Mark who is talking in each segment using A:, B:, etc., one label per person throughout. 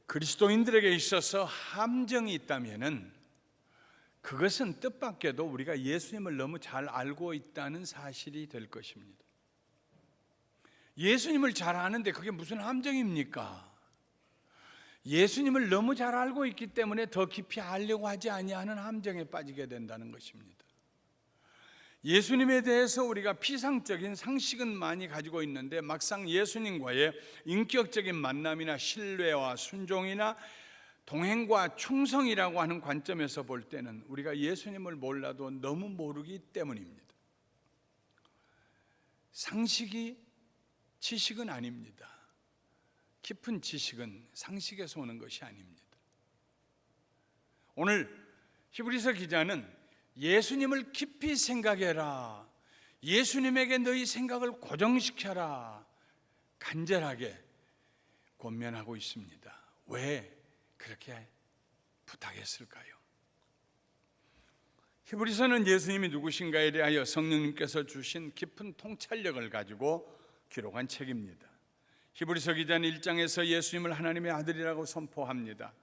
A: 그리스도인들에게 있어서 함정이 있다면은 그것은 뜻밖에도 우리가 예수님을 너무 잘 알고 있다는 사실이 될 것입니다. 예수님을 잘 아는데 그게 무슨 함정입니까? 예수님을 너무 잘 알고 있기 때문에 더 깊이 알려고 하지 아니하는 함정에 빠지게 된다는 것입니다. 예수님에 대해서 우리가 피상적인 상식은 많이 가지고 있는데 막상 예수님과의 인격적인 만남이나 신뢰와 순종이나 동행과 충성이라고 하는 관점에서 볼 때는 우리가 예수님을 몰라도 너무 모르기 때문입니다. 상식이 지식은 아닙니다. 깊은 지식은 상식에서 오는 것이 아닙니다. 오늘 히브리서 기자는 예수님을 깊이 생각해라, 예수님에게 너희 생각을 고정시켜라 간절하게 권면하고 있습니다. 왜 그렇게 부탁했을까요? 히브리서는 예수님이 누구신가에 대하여 성령님께서 주신 깊은 통찰력을 가지고 기록한 책입니다. 히브리서 기자는 1장에서 예수님을 하나님의 아들이라고 선포합니다.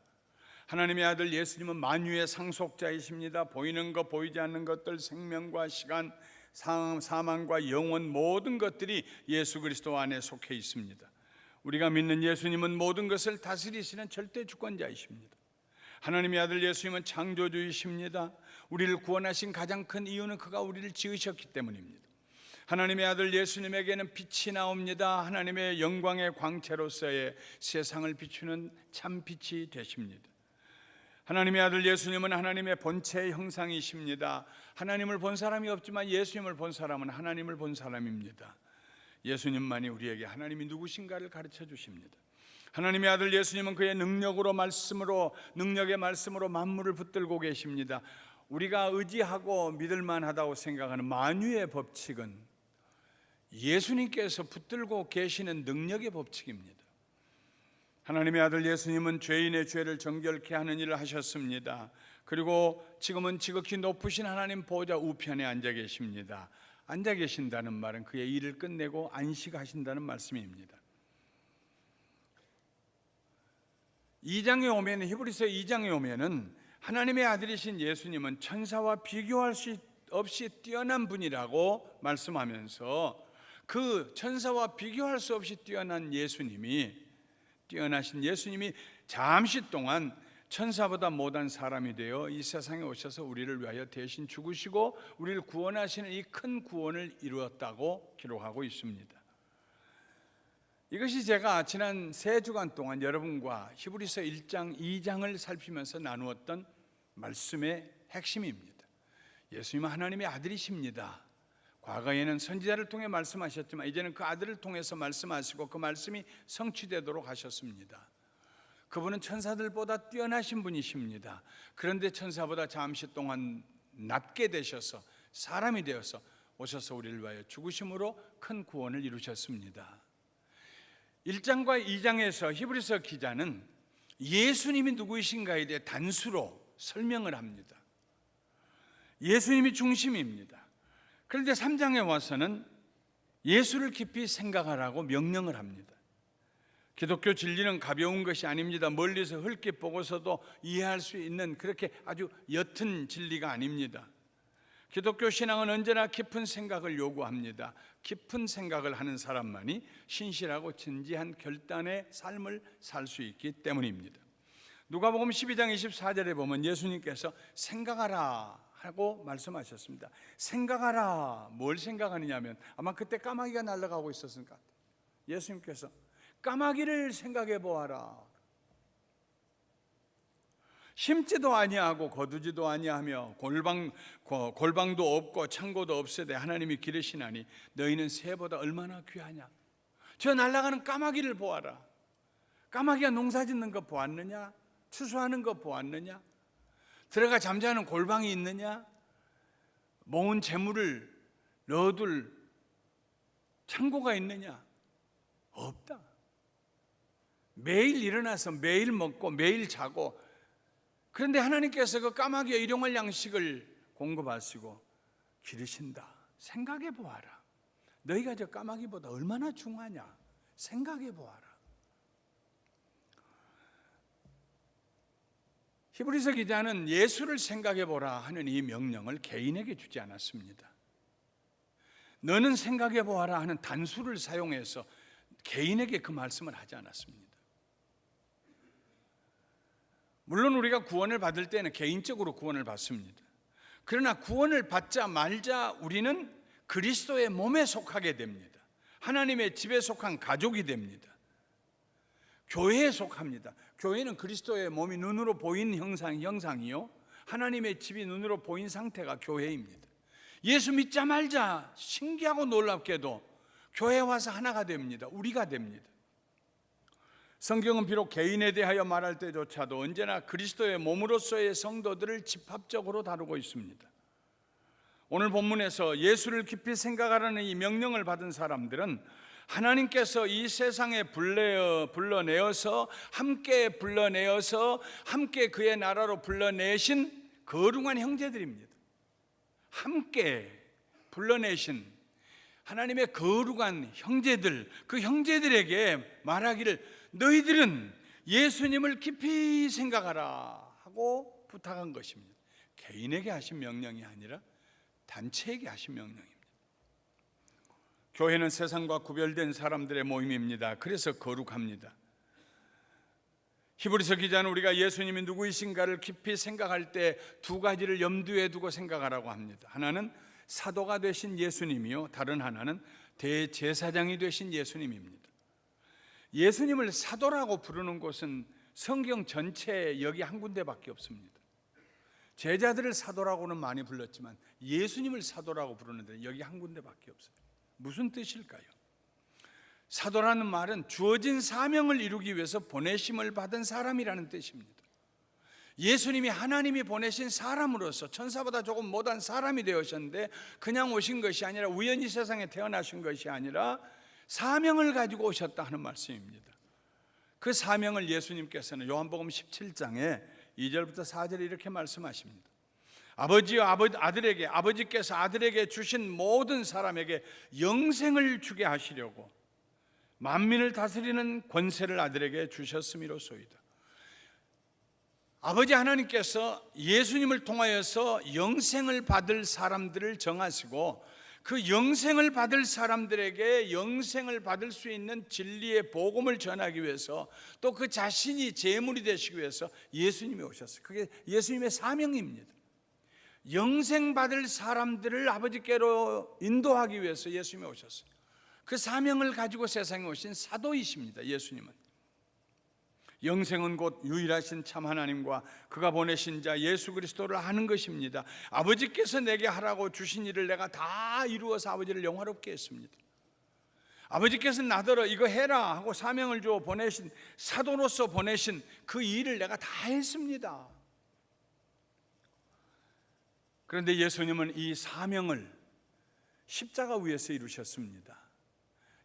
A: 하나님의 아들 예수님은 만유의 상속자이십니다. 보이는 것 보이지 않는 것들, 생명과 시간, 사망과 영원 모든 것들이 예수 그리스도 안에 속해 있습니다. 우리가 믿는 예수님은 모든 것을 다스리시는 절대 주권자이십니다. 하나님의 아들 예수님은 창조주이십니다. 우리를 구원하신 가장 큰 이유는 그가 우리를 지으셨기 때문입니다. 하나님의 아들 예수님에게는 빛이 나옵니다. 하나님의 영광의 광채로서의 세상을 비추는 참 빛이 되십니다. 하나님의 아들 예수님은 하나님의 본체의 형상이십니다. 하나님을 본 사람이 없지만 예수님을 본 사람은 하나님을 본 사람입니다. 예수님만이 우리에게 하나님이 누구신가를 가르쳐 주십니다. 하나님의 아들 예수님은 그의 능력의 말씀으로 만물을 붙들고 계십니다. 우리가 의지하고 믿을만하다고 생각하는 만유의 법칙은 예수님께서 붙들고 계시는 능력의 법칙입니다. 하나님의 아들 예수님은 죄인의 죄를 정결케 하는 일을 하셨습니다. 그리고 지금은 지극히 높으신 하나님 보좌 우편에 앉아 계십니다. 앉아 계신다는 말은 그의 일을 끝내고 안식하신다는 말씀입니다. 2장에 오면, 히브리서 2장에 오면은 하나님의 아들이신 예수님은 천사와 비교할 수 없이 뛰어난 분이라고 말씀하면서 그 천사와 비교할 수 없이 뛰어나신 예수님이 잠시 동안 천사보다 못한 사람이 되어 이 세상에 오셔서 우리를 위하여 대신 죽으시고 우리를 구원하시는 이 큰 구원을 이루었다고 기록하고 있습니다. 이것이 제가 지난 3주간 동안 여러분과 히브리서 1장, 2장을 살피면서 나누었던 말씀의 핵심입니다. 예수님은 하나님의 아들이십니다. 과거에는 선지자를 통해 말씀하셨지만 이제는 그 아들을 통해서 말씀하시고 그 말씀이 성취되도록 하셨습니다. 그분은 천사들보다 뛰어나신 분이십니다. 그런데 천사보다 잠시 동안 낮게 되셔서 사람이 되어서 오셔서 우리를 위하여 죽으심으로 큰 구원을 이루셨습니다. 1장과 2장에서 히브리서 기자는 예수님이 누구이신가에 대해 단수로 설명을 합니다. 예수님이 중심입니다. 그런데 3장에 와서는 예수를 깊이 생각하라고 명령을 합니다. 기독교 진리는 가벼운 것이 아닙니다. 멀리서 흘낏 보고서도 이해할 수 있는 그렇게 아주 옅은 진리가 아닙니다. 기독교 신앙은 언제나 깊은 생각을 요구합니다. 깊은 생각을 하는 사람만이 신실하고 진지한 결단의 삶을 살 수 있기 때문입니다. 누가복음 12장 24절에 보면 예수님께서 생각하라 하고 말씀하셨습니다. 생각하라. 뭘 생각하느냐면 아마 그때 까마귀가 날아가고 있었을 것 같아요. 예수님께서 까마귀를 생각해 보아라. 심지도 아니하고 거두지도 아니하며 골방도 없고 창고도 없으되 하나님이 기르시나니 너희는 새보다 얼마나 귀하냐. 저 날아가는 까마귀를 보아라. 까마귀가 농사짓는 거 보았느냐? 추수하는 거 보았느냐? 들어가 잠자는 골방이 있느냐? 모은 재물을 넣어둘 창고가 있느냐? 없다. 매일 일어나서 매일 먹고 매일 자고, 그런데 하나님께서 그 까마귀의 일용할 양식을 공급하시고 기르신다. 생각해 보아라. 너희가 저 까마귀보다 얼마나 중하냐? 생각해 보아라. 히브리서 기자는 예수를 생각해 보라 하는 이 명령을 개인에게 주지 않았습니다. 너는 생각해 보아라 하는 단수를 사용해서 개인에게 그 말씀을 하지 않았습니다. 물론 우리가 구원을 받을 때는 개인적으로 구원을 받습니다. 그러나 구원을 받자 말자 우리는 그리스도의 몸에 속하게 됩니다. 하나님의 집에 속한 가족이 됩니다. 교회에 속합니다. 교회는 그리스도의 몸이 눈으로 보인 형상이요, 하나님의 집이 눈으로 보인 상태가 교회입니다. 예수 믿자 말자 신기하고 놀랍게도 교회에 와서 하나가 됩니다. 우리가 됩니다. 성경은 비록 개인에 대하여 말할 때조차도 언제나 그리스도의 몸으로서의 성도들을 집합적으로 다루고 있습니다. 오늘 본문에서 예수를 깊이 생각하라는 이 명령을 받은 사람들은 하나님께서 이 세상에 불러내어서 함께 그의 나라로 불러내신 거룩한 형제들입니다. 함께 불러내신 하나님의 거룩한 형제들, 그 형제들에게 말하기를 너희들은 예수님을 깊이 생각하라 하고 부탁한 것입니다. 개인에게 하신 명령이 아니라 단체에게 하신 명령입니다. 교회는 세상과 구별된 사람들의 모임입니다. 그래서 거룩합니다. 히브리서 기자는 우리가 예수님이 누구이신가를 깊이 생각할 때 두 가지를 염두에 두고 생각하라고 합니다. 하나는 사도가 되신 예수님이요, 다른 하나는 대제사장이 되신 예수님입니다. 예수님을 사도라고 부르는 곳은 성경 전체에 여기 한 군데밖에 없습니다. 제자들을 사도라고는 많이 불렀지만 예수님을 사도라고 부르는 데는 여기 한 군데밖에 없어요. 무슨 뜻일까요? 사도라는 말은 주어진 사명을 이루기 위해서 보내심을 받은 사람이라는 뜻입니다. 예수님이 하나님이 보내신 사람으로서 천사보다 조금 못한 사람이 되었는데 그냥 오신 것이 아니라 우연히 세상에 태어나신 것이 아니라 사명을 가지고 오셨다 하는 말씀입니다. 그 사명을 예수님께서는 요한복음 17장에 2절부터 4절에 이렇게 말씀하십니다. 아버지께서 아들에게 주신 모든 사람에게 영생을 주게 하시려고 만민을 다스리는 권세를 아들에게 주셨음이로소이다. 아버지 하나님께서 예수님을 통하여서 영생을 받을 사람들을 정하시고 그 영생을 받을 사람들에게 영생을 받을 수 있는 진리의 복음을 전하기 위해서 또 그 자신이 제물이 되시기 위해서 예수님이 오셨어요. 그게 예수님의 사명입니다. 영생 받을 사람들을 아버지께로 인도하기 위해서 예수님이 오셨어요. 그 사명을 가지고 세상에 오신 사도이십니다. 예수님은. 영생은 곧 유일하신 참 하나님과 그가 보내신 자 예수 그리스도를 아는 것입니다. 아버지께서 내게 하라고 주신 일을 내가 다 이루어서 아버지를 영화롭게 했습니다. 아버지께서 나더러 이거 해라 하고 사명을 주어 보내신 사도로서 보내신 그 일을 내가 다 했습니다. 그런데 예수님은 이 사명을 십자가 위에서 이루셨습니다.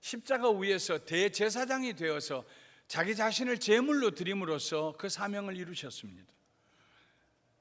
A: 십자가 위에서 대제사장이 되어서 자기 자신을 제물로 드림으로써 그 사명을 이루셨습니다.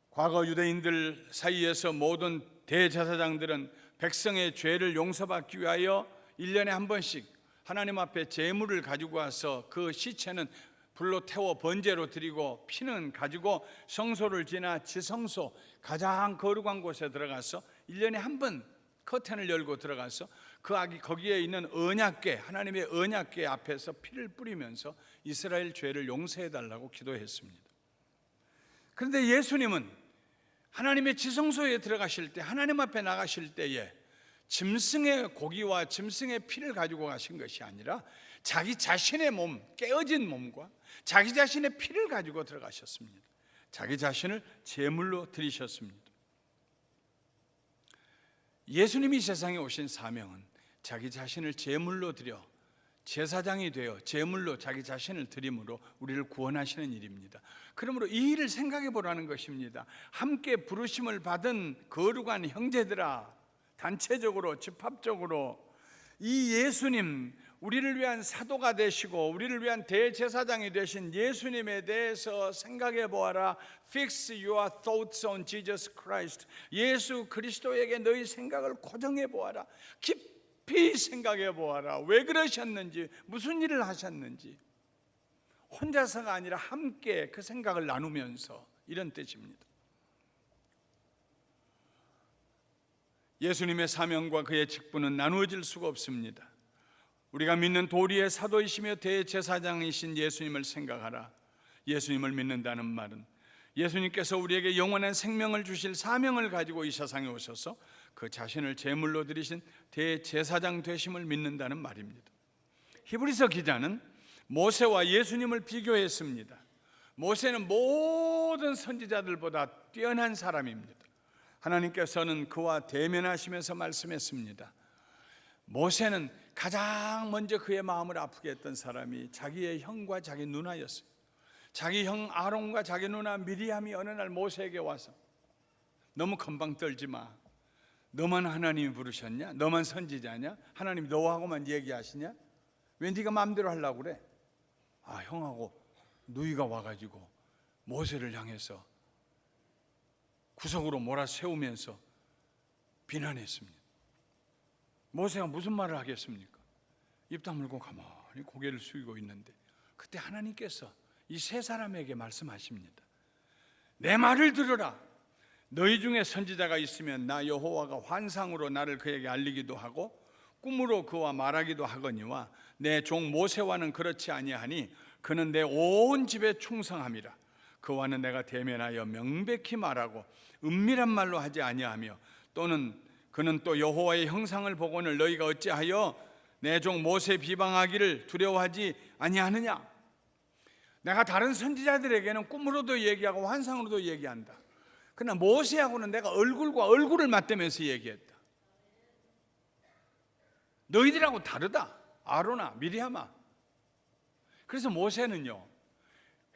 A: 과거 유대인들 사이에서 모든 대제사장들은 백성의 죄를 용서받기 위하여 1년에 한 번씩 하나님 앞에 제물을 가지고 와서 그 시체는 불로 태워 번제로 드리고 피는 가지고 성소를 지나 지성소 가장 거룩한 곳에 들어가서 1년에 한 번 커튼을 열고 들어가서 그 아기 거기에 있는 언약궤, 하나님의 언약궤 앞에서 피를 뿌리면서 이스라엘 죄를 용서해 달라고 기도했습니다. 그런데 예수님은 하나님의 지성소에 들어가실 때, 하나님 앞에 나가실 때에 짐승의 고기와 짐승의 피를 가지고 가신 것이 아니라 자기 자신의 몸, 깨어진 몸과 자기 자신의 피를 가지고 들어가셨습니다. 자기 자신을 제물로 드리셨습니다. 예수님이 세상에 오신 사명은 자기 자신을 제물로 드려 제사장이 되어 제물로 자기 자신을 드림으로 우리를 구원하시는 일입니다. 그러므로 이 일을 생각해 보라는 것입니다. 함께 부르심을 받은 거룩한 형제들아, 단체적으로 집합적으로 이 예수님, 우리를 위한 사도가 되시고 우리를 위한 대제사장이 되신 예수님에 대해서 생각해 보아라. Fix your thoughts on Jesus Christ. 예수 그리스도에게 너희 생각을 고정해 보아라. 깊이 생각해 보아라. 왜 그러셨는지, 무슨 일을 하셨는지. 혼자서가 아니라 함께 그 생각을 나누면서 이런 뜻입니다. 예수님의 사명과 그의 직분은 나누어질 수가 없습니다. 우리가 믿는 도리의 사도이시며 대제사장이신 예수님을 생각하라. 예수님을 믿는다는 말은 예수님께서 우리에게 영원한 생명을 주실 사명을 가지고 이 세상에 오셔서 그 자신을 제물로 드리신 대제사장 되심을 믿는다는 말입니다. 히브리서 기자는 모세와 예수님을 비교했습니다. 모세는 모든 선지자들보다 뛰어난 사람입니다. 하나님께서는 그와 대면하시면서 말씀했습니다. 모세는 가장 먼저 그의 마음을 아프게 했던 사람이 자기의 형과 자기 누나였어요. 자기 형 아론과 자기 누나 미리암이 어느 날 모세에게 와서 너무 건방 떨지 마. 너만 하나님이 부르셨냐? 너만 선지자냐? 하나님 너하고만 얘기하시냐? 왜 네가 마음대로 하려고 그래? 형하고 누이가 와가지고 모세를 향해서 구석으로 몰아세우면서 비난했습니다. 모세가 무슨 말을 하겠습니까? 입 다물고 가만히 고개를 숙이고 있는데 그때 하나님께서 이 세 사람에게 말씀하십니다. 내 말을 들으라. 너희 중에 선지자가 있으면 나 여호와가 환상으로 나를 그에게 알리기도 하고 꿈으로 그와 말하기도 하거니와 내 종 모세와는 그렇지 아니하니 그는 내 온 집에 충성함이라. 그와는 내가 대면하여 명백히 말하고 은밀한 말로 하지 아니하며 또는 그는 또 여호와의 형상을 보고는 너희가 어찌하여 내 종 모세 비방하기를 두려워하지 아니하느냐. 내가 다른 선지자들에게는 꿈으로도 얘기하고 환상으로도 얘기한다. 그러나 모세하고는 내가 얼굴과 얼굴을 맞대면서 얘기했다. 너희들하고 다르다. 아론아, 미리암아. 그래서 모세는요,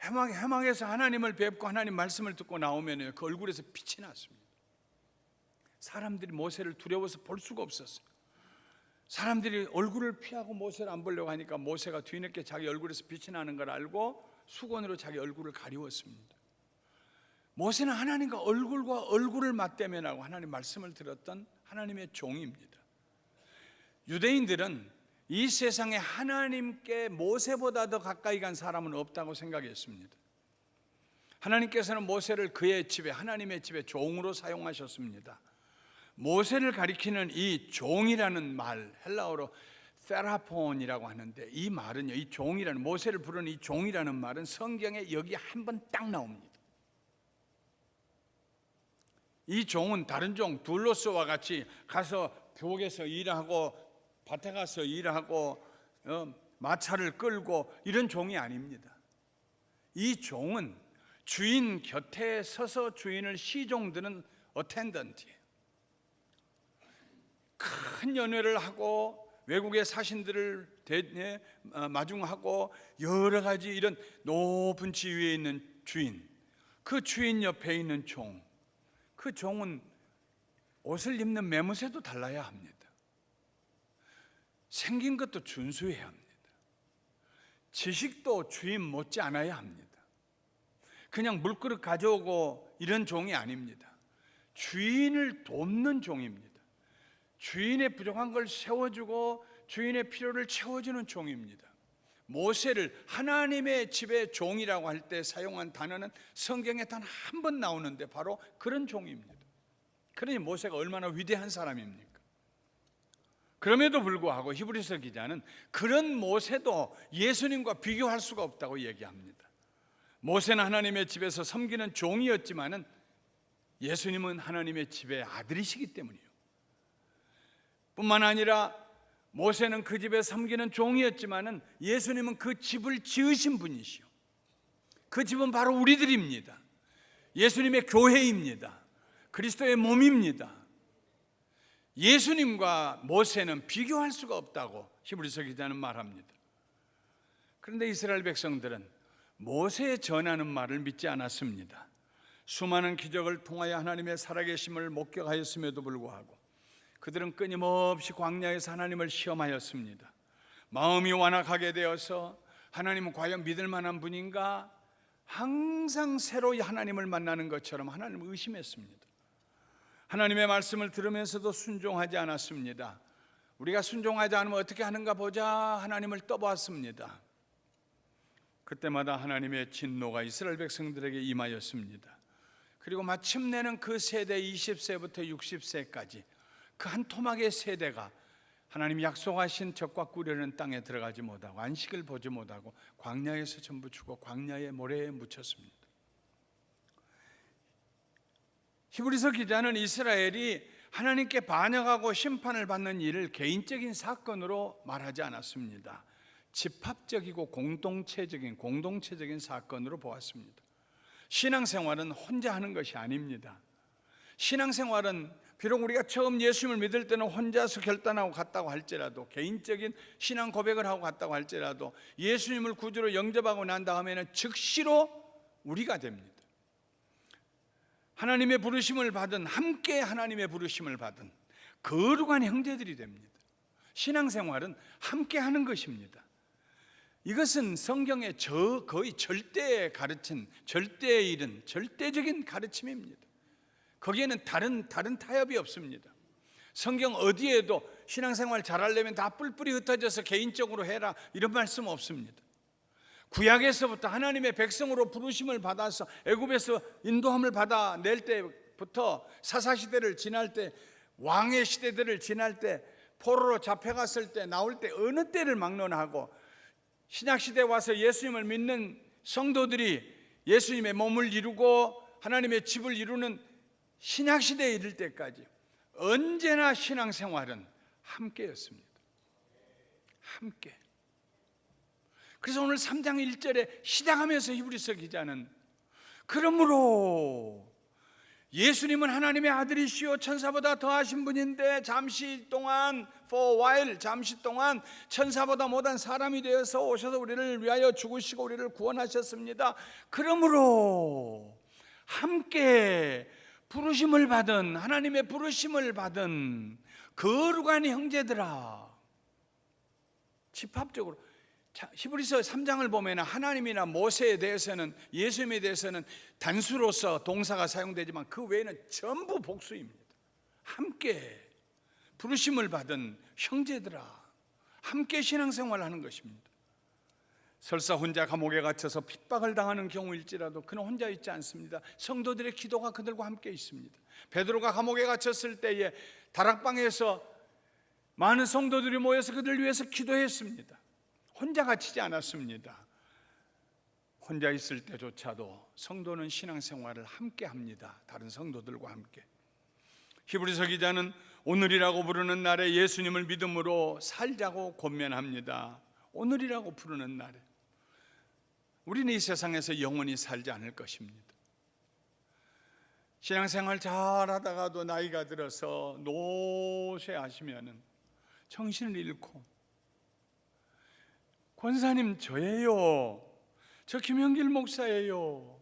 A: 해망에서 하나님을 뵙고 하나님 말씀을 듣고 나오면 그 얼굴에서 빛이 났습니다. 사람들이 모세를 두려워서 볼 수가 없었어요. 사람들이 얼굴을 피하고 모세를 안 보려고 하니까 모세가 뒤늦게 자기 얼굴에서 빛이 나는 걸 알고 수건으로 자기 얼굴을 가리웠습니다. 모세는 하나님과 얼굴과 얼굴을 맞대면하고 하나님 말씀을 들었던 하나님의 종입니다. 유대인들은 이 세상에 하나님께 모세보다 더 가까이 간 사람은 없다고 생각했습니다. 하나님께서는 모세를 그의 집에, 하나님의 집에 종으로 사용하셨습니다. 모세를 가리키는 이 종이라는 말, 헬라어로 세라폰이라고 하는데, 이 말은요, 이 종이라는, 모세를 부르는 이 종이라는 말은 성경에 여기 한 번 딱 나옵니다. 이 종은 다른 종 둘로스와 같이 가서 벽에서 일하고 밭에 가서 일하고 마차를 끌고 이런 종이 아닙니다. 이 종은 주인 곁에 서서 주인을 시종드는 어텐던트예요. 큰 연회를 하고 외국의 사신들을 마중하고 여러 가지 이런 높은 지위에 있는 주인, 그 주인 옆에 있는 종, 그 종은 옷을 입는 매무새도 달라야 합니다. 생긴 것도 준수해야 합니다. 지식도 주인 못지 않아야 합니다. 그냥 물그릇 가져오고 이런 종이 아닙니다. 주인을 돕는 종입니다. 주인의 부족한 걸 세워주고 주인의 필요를 채워주는 종입니다. 모세를 하나님의 집의 종이라고 할 때 사용한 단어는 성경에 단 한 번 나오는데 바로 그런 종입니다. 그러니 모세가 얼마나 위대한 사람입니까? 그럼에도 불구하고 히브리서 기자는 그런 모세도 예수님과 비교할 수가 없다고 얘기합니다. 모세는 하나님의 집에서 섬기는 종이었지만은 예수님은 하나님의 집의 아들이시기 때문이에요. 뿐만 아니라 모세는 그 집에 섬기는 종이었지만은 예수님은 그 집을 지으신 분이시요. 그 집은 바로 우리들입니다. 예수님의 교회입니다. 그리스도의 몸입니다. 예수님과 모세는 비교할 수가 없다고 히브리서 기자는 말합니다. 그런데 이스라엘 백성들은 모세의 전하는 말을 믿지 않았습니다. 수많은 기적을 통하여 하나님의 살아계심을 목격하였음에도 불구하고 그들은 끊임없이 광야에서 하나님을 시험하였습니다. 마음이 완악하게 되어서 하나님은 과연 믿을 만한 분인가? 항상 새로 하나님을 만나는 것처럼 하나님을 의심했습니다. 하나님의 말씀을 들으면서도 순종하지 않았습니다. 우리가 순종하지 않으면 어떻게 하는가 보자 하나님을 떠보았습니다. 그때마다 하나님의 진노가 이스라엘 백성들에게 임하였습니다. 그리고 마침내는 그 세대 20세부터 60세까지 그 한 토막의 세대가 하나님이 약속하신 젖과 꿀이는 땅에 들어가지 못하고 안식을 보지 못하고 광야에서 전부 죽어 광야의 모래에 묻혔습니다. 히브리서 기자는 이스라엘이 하나님께 반역하고 심판을 받는 일을 개인적인 사건으로 말하지 않았습니다. 집합적이고 공동체적인 사건으로 보았습니다. 신앙생활은 혼자 하는 것이 아닙니다. 신앙생활은 비록 우리가 처음 예수님을 믿을 때는 혼자서 결단하고 갔다고 할지라도, 개인적인 신앙 고백을 하고 갔다고 할지라도 예수님을 구주로 영접하고 난 다음에는 즉시로 우리가 됩니다. 하나님의 부르심을 받은, 함께 하나님의 부르심을 받은 거룩한 형제들이 됩니다. 신앙생활은 함께 하는 것입니다. 이것은 성경의 거의 절대에 가르친, 절대에 이른 절대적인 가르침입니다. 거기에는 다른 타협이 없습니다. 성경 어디에도 신앙생활 잘하려면 다 뿔뿔이 흩어져서 개인적으로 해라 이런 말씀 없습니다. 구약에서부터 하나님의 백성으로 부르심을 받아서 애굽에서 인도함을 받아낼 때부터 사사시대를 지날 때, 왕의 시대들을 지날 때, 포로로 잡혀갔을 때, 나올 때 어느 때를 막론하고 신약시대에 와서 예수님을 믿는 성도들이 예수님의 몸을 이루고 하나님의 집을 이루는 신약시대에 이를 때까지 언제나 신앙생활은 함께였습니다. 함께. 그래서 오늘 3장 1절에 시작하면서 히브리서 기자는 그러므로 예수님은 하나님의 아들이시요 천사보다 더하신 분인데 잠시 동안 잠시 동안 천사보다 못한 사람이 되어서 오셔서 우리를 위하여 죽으시고 우리를 구원하셨습니다. 그러므로 함께 부르심을 받은, 하나님의 부르심을 받은 거룩한 형제들아, 집합적으로 히브리서 3장을 보면 하나님이나 모세에 대해서는, 예수님에 대해서는 단수로서 동사가 사용되지만 그 외에는 전부 복수입니다. 함께 부르심을 받은 형제들아, 함께 신앙생활을 하는 것입니다. 설사 혼자 감옥에 갇혀서 핍박을 당하는 경우일지라도 그는 혼자 있지 않습니다. 성도들의 기도가 그들과 함께 있습니다. 베드로가 감옥에 갇혔을 때에 다락방에서 많은 성도들이 모여서 그들을 위해서 기도했습니다. 혼자 갇히지 않았습니다. 혼자 있을 때조차도 성도는 신앙생활을 함께 합니다. 다른 성도들과 함께. 히브리서 기자는 오늘이라고 부르는 날에 예수님을 믿음으로 살자고 권면합니다. 오늘이라고 부르는 날에 우리는 이 세상에서 영원히 살지 않을 것입니다. 신앙생활 잘하다가도 나이가 들어서 노쇠하시면 정신을 잃고 권사님 저예요, 저 김영길 목사예요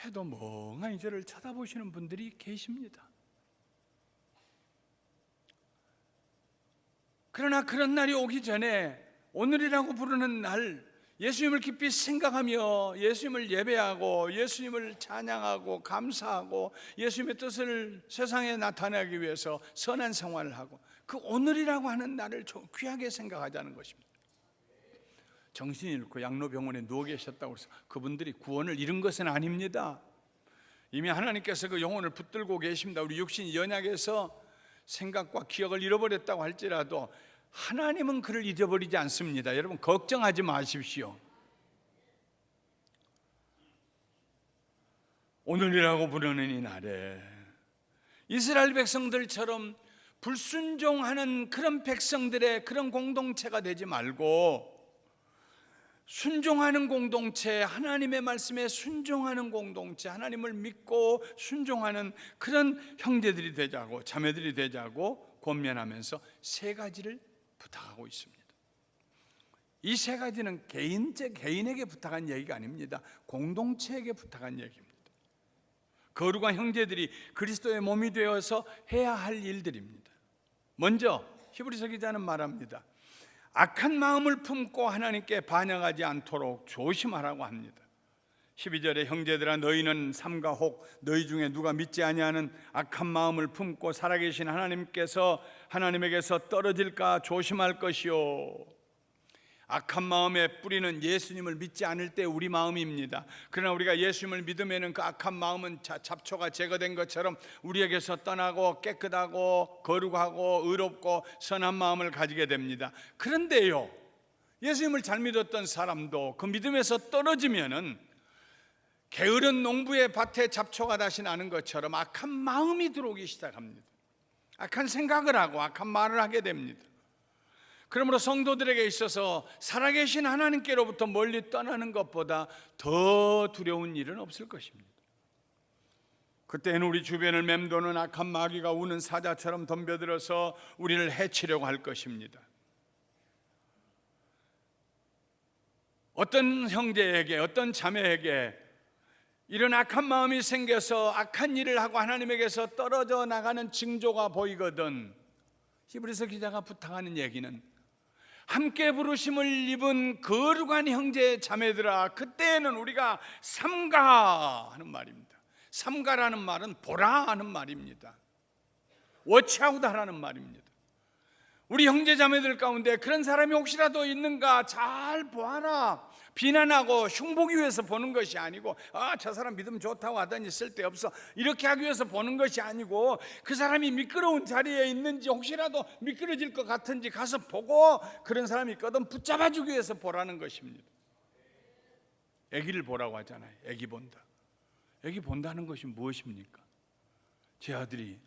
A: 해도 멍하니 저를 쳐다보시는 분들이 계십니다. 그러나 그런 날이 오기 전에 오늘이라고 부르는 날, 예수님을 깊이 생각하며 예수님을 예배하고 예수님을 찬양하고 감사하고 예수님의 뜻을 세상에 나타내기 위해서 선한 생활을 하고 그 오늘이라고 하는 날을 귀하게 생각하자는 것입니다. 정신이 잃고 양로병원에 누워 계셨다고 해서 그분들이 구원을 잃은 것은 아닙니다. 이미 하나님께서 그 영혼을 붙들고 계십니다. 우리 육신이 연약해서 생각과 기억을 잃어버렸다고 할지라도 하나님은 그를 잊어버리지 않습니다. 여러분 걱정하지 마십시오. 오늘이라고 부르는 이 날에 이스라엘 백성들처럼 불순종하는 그런 백성들의 그런 공동체가 되지 말고 순종하는 공동체, 하나님의 말씀에 순종하는 공동체, 하나님을 믿고 순종하는 그런 형제들이 되자고, 자매들이 되자고 권면하면서 세 가지를 부탁하고 있습니다. 이 세 가지는 개인에게 부탁한 얘기가 아닙니다. 공동체에게 부탁한 얘기입니다. 거룩한 형제들이 그리스도의 몸이 되어서 해야 할 일들입니다. 먼저 히브리서 기자는 말합니다. 악한 마음을 품고 하나님께 반역하지 않도록 조심하라고 합니다. 12절에 형제들아 너희는 삼가 혹 너희 중에 누가 믿지 아니하는 악한 마음을 품고 살아계신 하나님에게서 떨어질까 조심할 것이요. 악한 마음의 뿌리는 예수님을 믿지 않을 때 우리 마음입니다. 그러나 우리가 예수님을 믿으면 그 악한 마음은 잡초가 제거된 것처럼 우리에게서 떠나고 깨끗하고 거룩하고 의롭고 선한 마음을 가지게 됩니다. 그런데요, 예수님을 잘 믿었던 사람도 그 믿음에서 떨어지면은 게으른 농부의 밭에 잡초가 다시 나는 것처럼 악한 마음이 들어오기 시작합니다. 악한 생각을 하고 악한 말을 하게 됩니다. 그러므로 성도들에게 있어서 살아계신 하나님께로부터 멀리 떠나는 것보다 더 두려운 일은 없을 것입니다. 그때는 우리 주변을 맴도는 악한 마귀가 우는 사자처럼 덤벼들어서 우리를 해치려고 할 것입니다. 어떤 형제에게, 어떤 자매에게 이런 악한 마음이 생겨서 악한 일을 하고 하나님에게서 떨어져 나가는 징조가 보이거든 히브리서 기자가 부탁하는 얘기는, 함께 부르심을 입은 거룩한 형제 자매들아, 그때에는 우리가 삼가 하는 말입니다. 삼가라는 말은 보라 하는 말입니다. 워치아웃 하라는 말입니다. 우리 형제 자매들 가운데 그런 사람이 혹시라도 있는가 잘 보아라. 비난하고 흉보기 위해서 보는 것이 아니고, 저 사람 믿음 좋다고 하더니 쓸데없어, 이렇게 하기 위해서 보는 것이 아니고, 그 사람이 미끄러운 자리에 있는지 혹시라도 미끄러질 것 같은지 가서 보고, 그런 사람이 있거든 붙잡아주기 위해서 보라는 것입니다. 아기를 보라고 하잖아요. 아기 본다. 아기 본다는 것이 무엇입니까? 제 아들이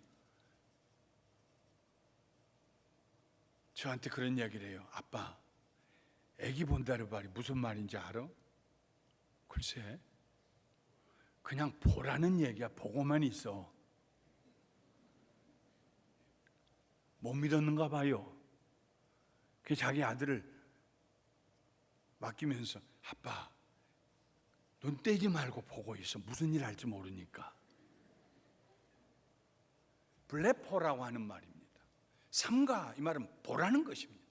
A: 저한테 그런 이야기를 해요. 아빠, 아기 본다는 말이 무슨 말인지 알아? 글쎄, 그냥 보라는 얘기야. 보고만 있어. 못 믿었는가 봐요. 그 자기 아들을 맡기면서, 아빠, 눈 떼지 말고 보고 있어. 무슨 일 할지 모르니까. 블레포라고 하는 말입니다. 삼가, 이 말은 보라는 것입니다.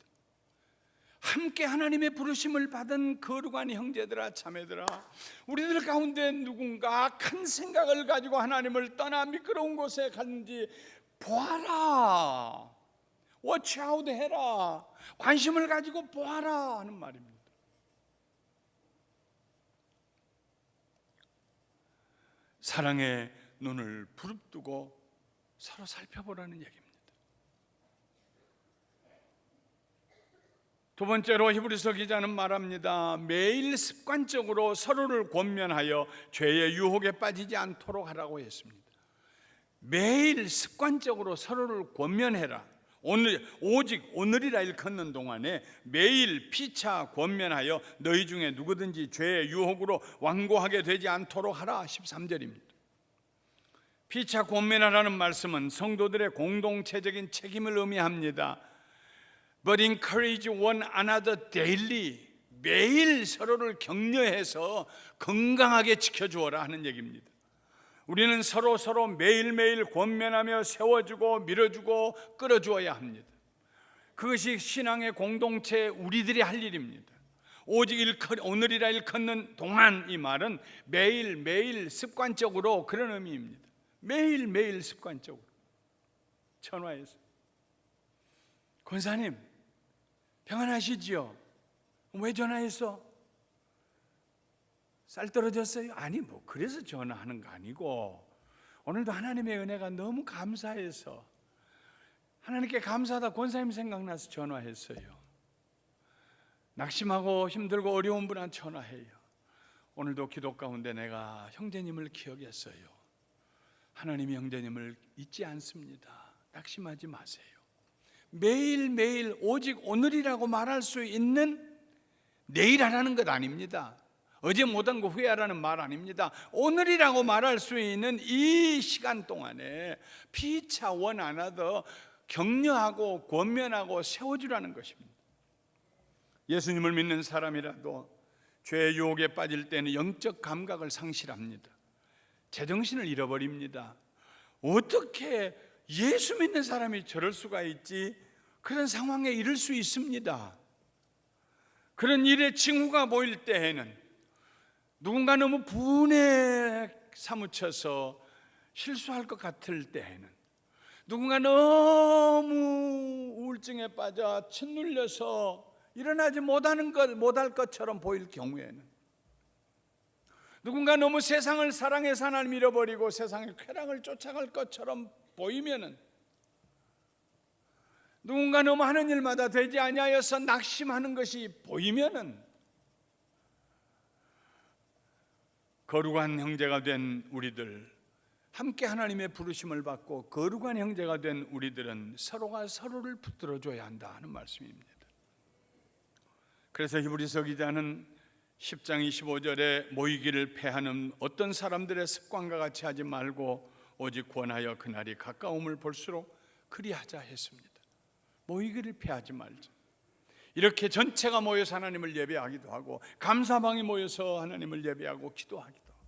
A: 함께 하나님의 부르심을 받은 거룩한 형제들아, 자매들아, 우리들 가운데 누군가 악한 생각을 가지고 하나님을 떠나 미끄러운 곳에 갔는지 보아라. 워치아웃 해라. 관심을 가지고 보아라 하는 말입니다. 사랑의 눈을 부릅뜨고 서로 살펴보라는 얘기입니다. 두 번째로 히브리서 기자는 말합니다. 매일 습관적으로 서로를 권면하여 죄의 유혹에 빠지지 않도록 하라고 했습니다. 매일 습관적으로 서로를 권면해라. 오직 오늘이라 일컫는 동안에 매일 피차 권면하여 너희 중에 누구든지 죄의 유혹으로 완고하게 되지 않도록 하라. 13절입니다. 피차 권면하라는 말씀은 성도들의 공동체적인 책임을 의미합니다. But encourage one another daily. 매일 서로를 격려해서 건강하게 지켜주어라 하는 얘기입니다. 우리는 서로 매일매일 권면하며 세워주고 밀어주고 끌어주어야 합니다. 그것이 신앙의 공동체 우리들이 할 일입니다. 오직 오늘이라 일컫는 동안, 이 말은 매일매일 습관적으로 그런 의미입니다. 매일매일 습관적으로 전화해서, 권사님 평안하시지요? 왜 전화했어? 쌀 떨어졌어요? 아니, 그래서 전화하는 거 아니고, 오늘도 하나님의 은혜가 너무 감사해서, 하나님께 감사하다 권사님 생각나서 전화했어요. 낙심하고 힘들고 어려운 분한테 전화해요. 오늘도 기도 가운데 내가 형제님을 기억했어요. 하나님이 형제님을 잊지 않습니다. 낙심하지 마세요. 매일매일 오직 오늘이라고 말할 수 있는, 내일 하라는 것 아닙니다. 어제 못한 거 후회하라는 말 아닙니다. 오늘이라고 말할 수 있는 이 시간 동안에 피차 원 안하더 격려하고 권면하고 세워주라는 것입니다. 예수님을 믿는 사람이라도 죄의 유혹에 빠질 때는 영적 감각을 상실합니다. 제정신을 잃어버립니다. 어떻게 예수 믿는 사람이 저럴 수가 있지? 그런 상황에 이를 수 있습니다. 그런 일의 징후가 보일 때에는, 누군가 너무 분에 사무쳐서 실수할 것 같을 때에는, 누군가 너무 우울증에 빠져 짓눌려서 일어나지 못할 것처럼 보일 경우에는, 누군가 너무 세상을 사랑해서 하나님 잃어버리고 세상의 쾌락을 쫓아갈 것처럼 보이면은, 누군가 너무 하는 일마다 되지 아니하여서 낙심하는 것이 보이면은, 거룩한 형제가 된 우리들, 함께 하나님의 부르심을 받고 거룩한 형제가 된 우리들은 서로가 서로를 붙들어줘야 한다 하는 말씀입니다. 그래서 히브리서 기자는 10장 25절에 모이기를 패하는 어떤 사람들의 습관과 같이 하지 말고 오직 권하여 그날이 가까움을 볼수록 그리하자 했습니다. 모이기를 패하지 말자. 이렇게 전체가 모여서 하나님을 예배하기도 하고, 감사방이 모여서 하나님을 예배하고 기도하기도 하고.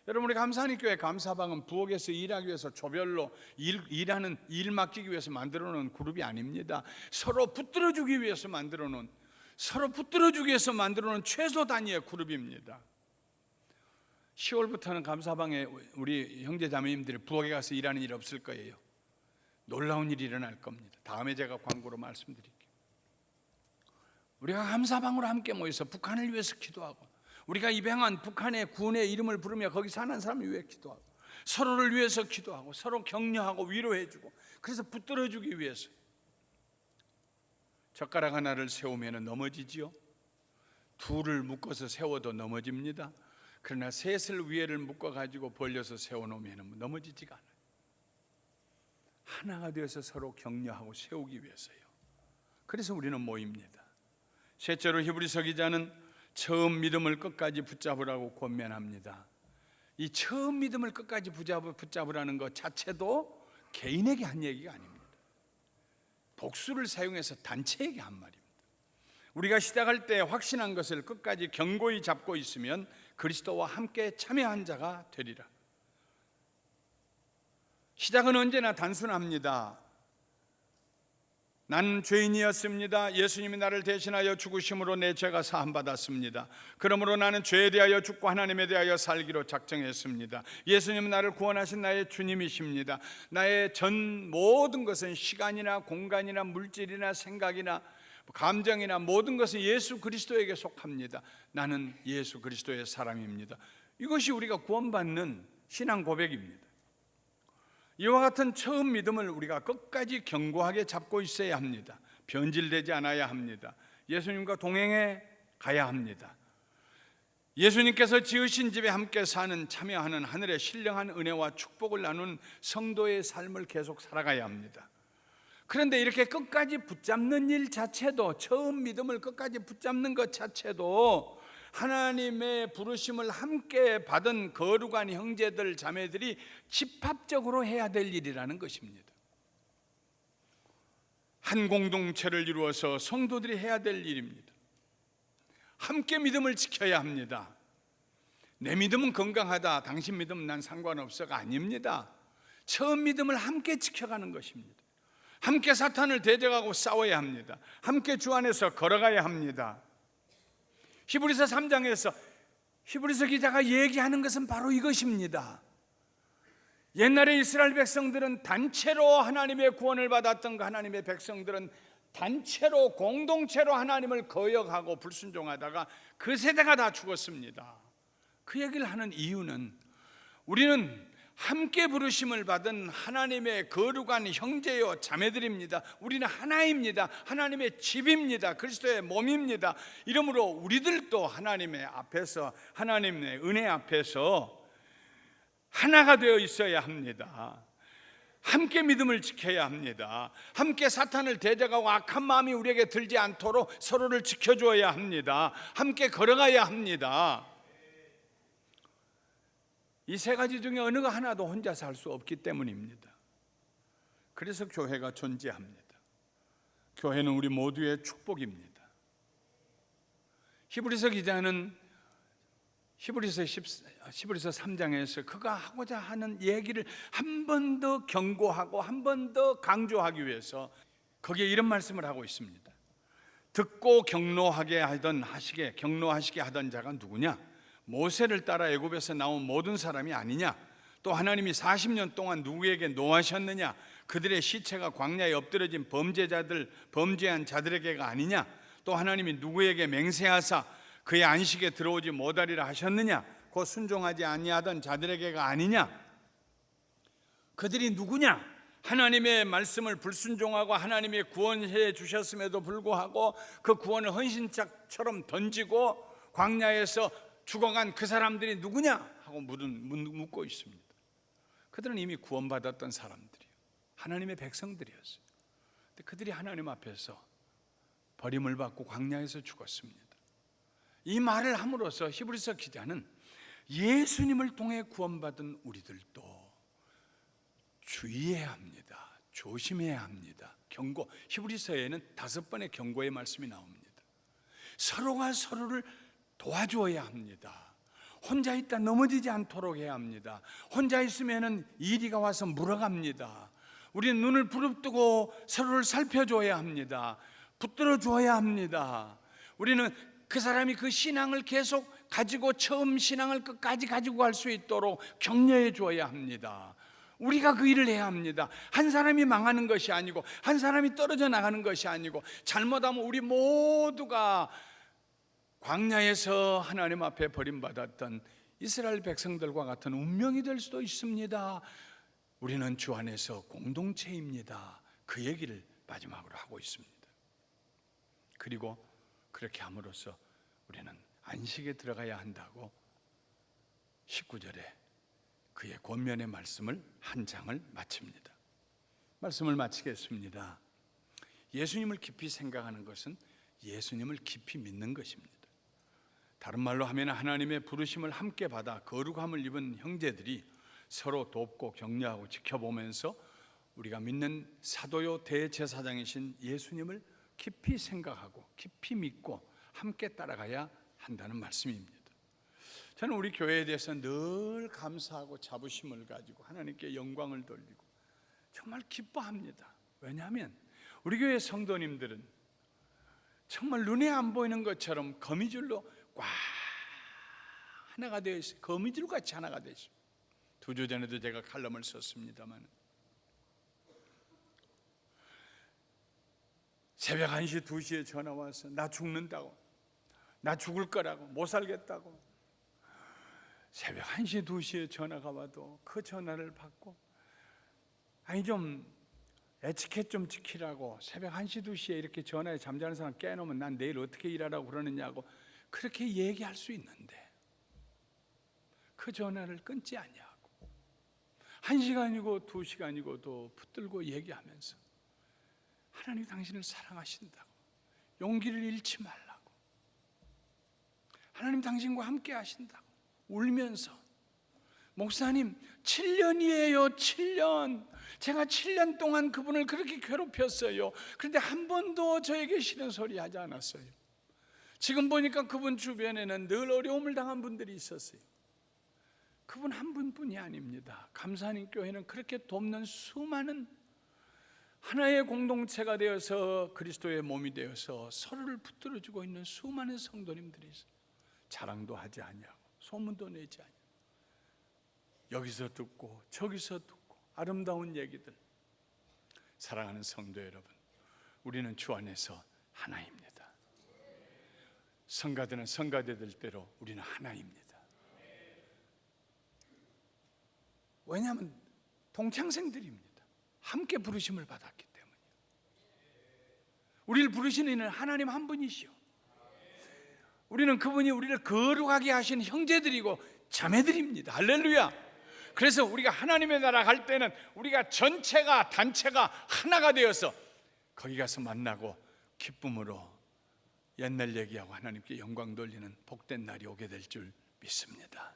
A: 여러분, 우리 감사하는 교회 감사방은 부엌에서 일하기 위해서 조별로 일하는 일 맡기기 위해서 만들어 놓은 그룹이 아닙니다. 서로 붙들어주기 위해서 만들어 놓은 최소 단위의 그룹입니다. 10월부터는 감사방에 우리 형제 자매님들이 부엌에 가서 일하는 일 없을 거예요. 놀라운 일이 일어날 겁니다. 다음에 제가 광고로 말씀드릴게요. 우리가 감사방으로 함께 모여서 북한을 위해서 기도하고, 우리가 입양한 북한의 군의 이름을 부르며 거기 사는 사람을 위해 기도하고, 서로를 위해서 기도하고, 서로 격려하고 위로해주고, 그래서 붙들어주기 위해서. 젓가락 하나를 세우면 넘어지지요. 둘을 묶어서 세워도 넘어집니다. 그러나 셋을 위에를 묶어가지고 벌려서 세워놓으면 넘어지지가 않아요. 하나가 되어서 서로 격려하고 세우기 위해서요. 그래서 우리는 모입니다. 셋째로 히브리서 기자는 처음 믿음을 끝까지 붙잡으라고 권면합니다. 이 처음 믿음을 끝까지 붙잡으라는 것 자체도 개인에게 한 얘기가 아닙니다. 복수를 사용해서 단체에게 한 말입니다. 우리가 시작할 때 확신한 것을 끝까지 견고히 잡고 있으면 그리스도와 함께 참여한 자가 되리라. 시작은 언제나 단순합니다. 나는 죄인이었습니다. 예수님이 나를 대신하여 죽으심으로 내 죄가 사함받았습니다. 그러므로 나는 죄에 대하여 죽고 하나님에 대하여 살기로 작정했습니다. 예수님은 나를 구원하신 나의 주님이십니다. 나의 전 모든 것은 시간이나 공간이나 물질이나 생각이나 감정이나 모든 것은 예수 그리스도에게 속합니다. 나는 예수 그리스도의 사람입니다. 이것이 우리가 구원받는 신앙 고백입니다. 이와 같은 처음 믿음을 우리가 끝까지 견고하게 잡고 있어야 합니다. 변질되지 않아야 합니다. 예수님과 동행해 가야 합니다. 예수님께서 지으신 집에 함께 사는, 참여하는 하늘의 신령한 은혜와 축복을 나눈 성도의 삶을 계속 살아가야 합니다. 그런데 이렇게 끝까지 붙잡는 일 자체도, 처음 믿음을 끝까지 붙잡는 것 자체도 하나님의 부르심을 함께 받은 거룩한 형제들 자매들이 집합적으로 해야 될 일이라는 것입니다. 한 공동체를 이루어서 성도들이 해야 될 일입니다. 함께 믿음을 지켜야 합니다. 내 믿음은 건강하다, 당신 믿음은 난 상관없어가 아닙니다. 처음 믿음을 함께 지켜가는 것입니다. 함께 사탄을 대적하고 싸워야 합니다. 함께 주 안에서 걸어가야 합니다. 히브리서 3장에서 히브리서 기자가 얘기하는 것은 바로 이것입니다. 옛날에 이스라엘 백성들은 단체로 하나님의 구원을 받았던 그 하나님의 백성들은 단체로, 공동체로 하나님을 거역하고 불순종하다가 그 세대가 다 죽었습니다. 그 얘기를 하는 이유는 우리는 함께 부르심을 받은 하나님의 거룩한 형제요 자매들입니다. 우리는 하나입니다. 하나님의 집입니다. 그리스도의 몸입니다. 이러므로 우리들도 하나님의 앞에서, 하나님의 은혜 앞에서 하나가 되어 있어야 합니다. 함께 믿음을 지켜야 합니다. 함께 사탄을 대적하고 악한 마음이 우리에게 들지 않도록 서로를 지켜줘야 합니다. 함께 걸어가야 합니다. 이 세 가지 중에 어느 하나도 혼자서 할 수 없기 때문입니다. 그래서 교회가 존재합니다. 교회는 우리 모두의 축복입니다. 히브리서 기자는 히브리서 3장에서 그가 하고자 하는 얘기를 한 번 더 경고하고 한 번 더 강조하기 위해서 거기에 이런 말씀을 하고 있습니다. 듣고 격노하게 하던 자가 누구냐? 모세를 따라 애굽에서 나온 모든 사람이 아니냐? 또 하나님이 40년 동안 누구에게 노하셨느냐? 그들의 시체가 광야에 엎드려진 범죄한 자들에게가 아니냐? 또 또 하나님이 누구에게 맹세하사 그의 안식에 들어오지 못하리라 하셨느냐? 곧 순종하지 아니하던 자들에게가 아니냐? 그들이 누구냐? 하나님의 말씀을 불순종하고 하나님의 구원해 주셨음에도 불구하고 그 구원을 헌신짝처럼 던지고 광야에서 죽어간 그 사람들이 누구냐? 하고 묻고 있습니다. 그들은 이미 구원받았던 사람들이에요. 하나님의 백성들이었어요. 근데 그들이 하나님 앞에서 버림을 받고 광야에서 죽었습니다. 이 말을 함으로써 히브리서 기자는 예수님을 통해 구원받은 우리들도 주의해야 합니다. 조심해야 합니다. 경고. 히브리서에는 5번의 경고의 말씀이 나옵니다. 서로가 서로를 도와줘야 합니다. 혼자 있다 넘어지지 않도록 해야 합니다. 혼자 있으면 이리가 와서 물어갑니다. 우리는 눈을 부릅뜨고 서로를 살펴줘야 합니다. 붙들어 줘야 합니다. 우리는 그 사람이 그 신앙을 계속 가지고 처음 신앙을 끝까지 가지고 갈 수 있도록 격려해 줘야 합니다. 우리가 그 일을 해야 합니다. 한 사람이 망하는 것이 아니고 한 사람이 떨어져 나가는 것이 아니고 잘못하면 우리 모두가 광야에서 하나님 앞에 버림받았던 이스라엘 백성들과 같은 운명이 될 수도 있습니다. 우리는 주 안에서 공동체입니다. 그 얘기를 마지막으로 하고 있습니다. 그리고 그렇게 함으로써 우리는 안식에 들어가야 한다고 19절에 그의 권면의 말씀을 한 장을 마칩니다. 말씀을 마치겠습니다. 예수님을 깊이 생각하는 것은 예수님을 깊이 믿는 것입니다. 다른 말로 하면 하나님의 부르심을 함께 받아 거룩함을 입은 형제들이 서로 돕고 격려하고 지켜보면서 우리가 믿는 사도요 대제사장이신 예수님을 깊이 생각하고 깊이 믿고 함께 따라가야 한다는 말씀입니다. 저는 우리 교회에 대해서 늘 감사하고 자부심을 가지고 하나님께 영광을 돌리고 정말 기뻐합니다. 왜냐하면 우리 교회 성도님들은 정말 눈에 안 보이는 것처럼 거미줄로 꽉 하나가 되어 있어요. 거미줄같이 하나가 되어 있어요. 2주 전에도 제가 칼럼을 썼습니다만 새벽 1시 2시에 전화 와서 나 죽는다고, 나 죽을 거라고, 못 살겠다고 새벽 1시 2시에 전화가 와도 그 전화를 받고 아니 좀 에티켓 좀 지키라고 새벽 1시 2시에 이렇게 전화에 잠자는 사람 깨놓으면 난 내일 어떻게 일하라고 그러느냐고 그렇게 얘기할 수 있는데 그 전화를 끊지 아니하고 1시간이고 2시간이고도 붙들고 얘기하면서 하나님 당신을 사랑하신다고, 용기를 잃지 말라고, 하나님 당신과 함께 하신다고 울면서 목사님 7년이에요 7년 제가 7년 동안 그분을 그렇게 괴롭혔어요. 그런데 한 번도 저에게 싫은 소리 하지 않았어요. 지금 보니까 그분 주변에는 늘 어려움을 당한 분들이 있었어요. 그분 한 분뿐이 아닙니다. 감사하는 교회는 그렇게 돕는 수많은 하나의 공동체가 되어서 그리스도의 몸이 되어서 서로를 붙들어주고 있는 수많은 성도님들이 있어요. 자랑도 하지 아니하고 소문도 내지 아니하고 여기서 듣고 저기서 듣고 아름다운 얘기들. 사랑하는 성도 여러분, 우리는 주 안에서 하나입니다. 성가대는 성가대들대로 우리는 하나입니다. 왜냐하면 동창생들입니다. 함께 부르심을 받았기 때문에. 우리를 부르시는 이는 하나님 한 분이시오. 우리는 그분이 우리를 거룩하게 하신 형제들이고 자매들입니다. 할렐루야. 그래서 우리가 하나님의 나라 갈 때는 우리가 전체가 단체가 하나가 되어서 거기 가서 만나고 기쁨으로 옛날 얘기하고 하나님께 영광 돌리는 복된 날이 오게 될 줄 믿습니다.